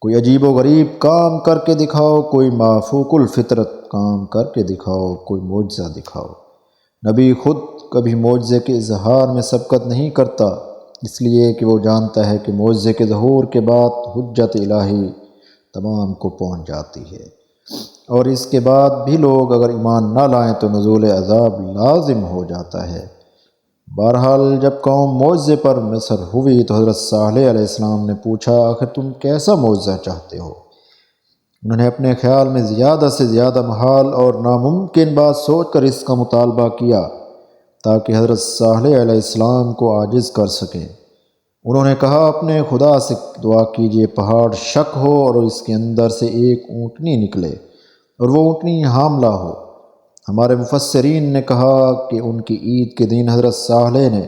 کوئی عجیب و غریب کام کر کے دکھاؤ، کوئی مافوق الفطرت کام کر کے دکھاؤ، کوئی معجزہ دکھاؤ۔ نبی خود کبھی معجزے کے اظہار میں سبقت نہیں کرتا، اس لیے کہ وہ جانتا ہے کہ معجزے کے ظہور کے بعد حجت الہی تمام کو پہنچ جاتی ہے، اور اس کے بعد بھی لوگ اگر ایمان نہ لائیں تو نزول عذاب لازم ہو جاتا ہے۔ بہرحال جب قوم معجزے پر مصر ہوئی تو حضرت صالح علیہ السلام نے پوچھا آخر تم کیسا معجزہ چاہتے ہو؟ انہوں نے اپنے خیال میں زیادہ سے زیادہ محال اور ناممکن بات سوچ کر اس کا مطالبہ کیا تاکہ حضرت صالح علیہ السلام کو عاجز کر سکیں۔ انہوں نے کہا اپنے خدا سے دعا کیجئے پہاڑ شق ہو اور اس کے اندر سے ایک اونٹنی نکلے اور وہ اونٹنی حاملہ ہو۔ ہمارے مفسرین نے کہا کہ ان کی عید کے دن حضرت صالح نے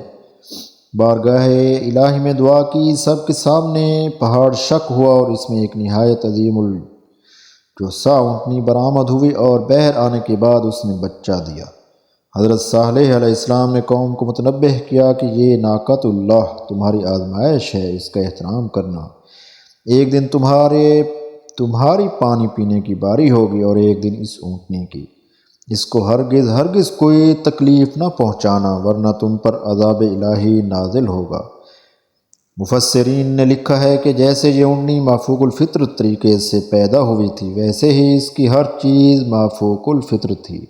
بارگاہ الہی میں دعا کی، سب کے سامنے پہاڑ شق ہوا اور اس میں ایک نہایت عظیم الجثہ اونٹنی برآمد ہوئی اور بہر آنے کے بعد اس نے بچہ دیا۔ حضرت صالح علیہ السلام نے قوم کو متنبہ کیا کہ یہ ناقۃ اللہ تمہاری آزمائش ہے، اس کا احترام کرنا۔ ایک دن تمہاری پانی پینے کی باری ہوگی اور ایک دن اس اونٹنی کی، اس کو ہرگز کوئی تکلیف نہ پہنچانا ورنہ تم پر عذاب الہی نازل ہوگا۔ مفسرین نے لکھا ہے کہ جیسے یہ اونٹنی مافوق الفطرت طریقے سے پیدا ہوئی تھی ویسے ہی اس کی ہر چیز مافوق الفطرت تھی،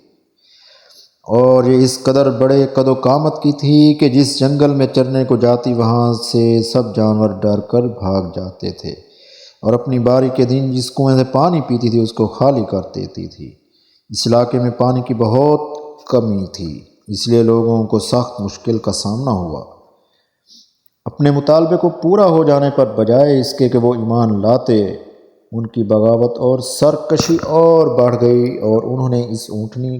اور یہ اس قدر بڑے قد و قامت کی تھی کہ جس جنگل میں چرنے کو جاتی وہاں سے سب جانور ڈر کر بھاگ جاتے تھے، اور اپنی باری کے دن جس کنویں سے پانی پیتی تھی اس کو خالی کر دیتی تھی۔ اس علاقے میں پانی کی بہت کمی تھی، اس لیے لوگوں کو سخت مشکل کا سامنا ہوا۔ اپنے مطالبے کو پورا ہو جانے پر بجائے اس کے کہ وہ ایمان لاتے، ان کی بغاوت اور سرکشی اور بڑھ گئی اور انہوں نے اس اونٹنی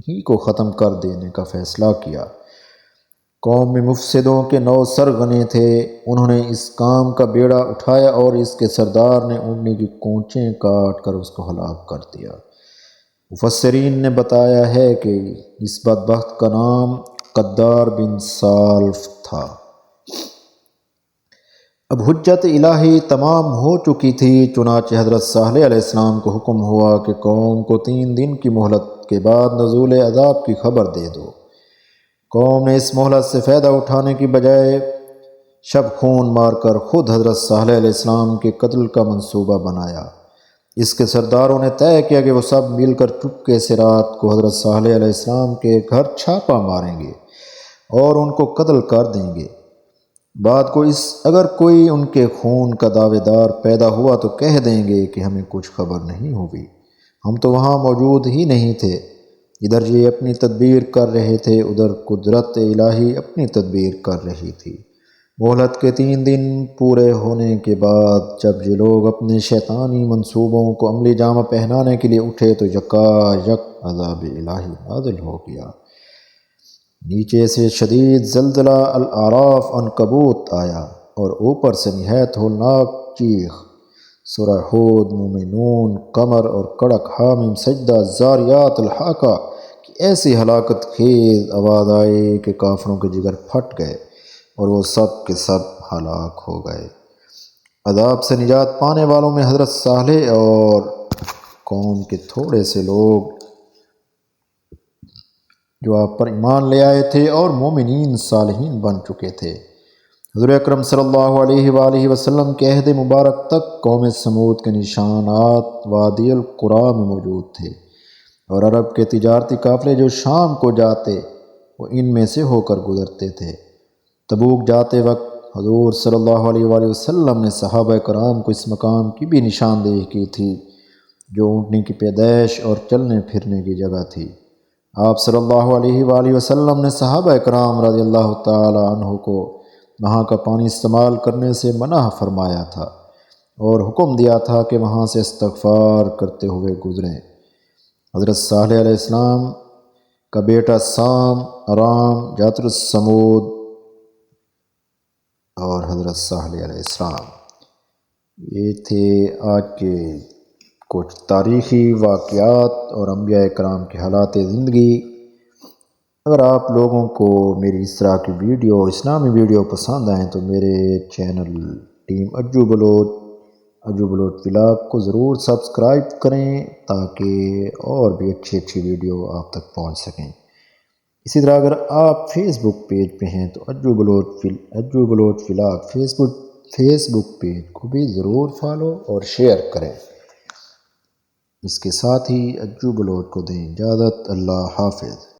ہی کو ختم کر دینے کا فیصلہ کیا۔ قوم میں مفسدوں کے 9 سرغنے تھے، انہوں نے اس کام کا بیڑا اٹھایا اور اس کے سردار نے اونٹنی کی کونچیں کاٹ کر اس کو ہلاک کر دیا۔ مفسرین نے بتایا ہے کہ اس بدبخت کا نام قدار بن سالف تھا۔ اب حجت الہی تمام ہو چکی تھی، چنانچہ حضرت صالح علیہ السلام کو حکم ہوا کہ قوم کو 3 دن کی مہلت کے بعد نزول عذاب کی خبر دے دو۔ قوم نے اس مہلت سے فائدہ اٹھانے کی بجائے شب خون مار کر خود حضرت صالح علیہ السلام کے قتل کا منصوبہ بنایا۔ اس کے سرداروں نے طے کیا کہ وہ سب مل کر چپکے سے رات کو حضرت صالح علیہ السلام کے گھر چھاپا ماریں گے اور ان کو قتل کر دیں گے۔ بعد کو اگر کوئی ان کے خون کا دعوے دار پیدا ہوا تو کہہ دیں گے کہ ہمیں کچھ خبر نہیں ہوئی، ہم تو وہاں موجود ہی نہیں تھے۔ ادھر یہ اپنی تدبیر کر رہے تھے، ادھر قدرت الہی اپنی تدبیر کر رہی تھی۔ مہلت کے 3 دن پورے ہونے کے بعد جب یہ لوگ اپنے شیطانی منصوبوں کو عملی جامہ پہنانے کے لیے اٹھے تو یکایک عذاب الہی نازل ہو گیا۔ نیچے سے شدید زلزلہ الاعراف عنکبوت آیا اور اوپر سے نہایت ہولناک چیخ، سورہ ہود، مومنون، قمر اور کڑک حامیم سجدہ زاریات الحاقہ کی ایسی ہلاکت خیز آواز آئی کہ کافروں کے جگر پھٹ گئے اور وہ سب کے سب ہلاک ہو گئے۔ عذاب سے نجات پانے والوں میں حضرت صالح اور قوم کے تھوڑے سے لوگ جو آپ پر ایمان لے آئے تھے اور مومنین صالحین بن چکے تھے۔ حضور اکرم صلی اللہ علیہ وآلہ وسلم کے عہد مبارک تک قوم سمود کے نشانات وادی القریٰ میں موجود تھے، اور عرب کے تجارتی قافلے جو شام کو جاتے وہ ان میں سے ہو کر گزرتے تھے۔ تبوک جاتے وقت حضور صلی اللہ علیہ وآلہ وسلم نے صحابہ کرام کو اس مقام کی بھی نشاندہی کی تھی جو اونٹنے کی پیدائش اور چلنے پھرنے کی جگہ تھی۔ آپ صلی اللہ علیہ وآلہ وسلم نے صحابہ کرام رضی اللہ تعالی عنہ کو وہاں کا پانی استعمال کرنے سے منع فرمایا تھا اور حکم دیا تھا کہ وہاں سے استغفار کرتے ہوئے گزریں۔ حضرت صالح علیہ السلام کا بیٹا سام، رام، جاتر السمود اور حضرت صالح علیہ السلام، یہ تھے آج کے کچھ تاریخی واقعات اور انبیاء کرام کے حالات زندگی۔ اگر آپ لوگوں کو میری اس طرح کی ویڈیو، اسلامی ویڈیو پسند آئیں تو میرے چینل ٹیم اجو بلوچ ولاگ کو ضرور سبسکرائب کریں تاکہ اور بھی اچھی ویڈیو آپ تک پہنچ سکیں۔ اسی طرح اگر آپ فیس بک پیج پہ ہیں تو اجو بلوچ ولاگ فیس بک پیج کو بھی ضرور فالو اور شیئر کریں۔ اس کے ساتھ ہی اجو بلوچ کو دیں اجازت۔ اللہ حافظ۔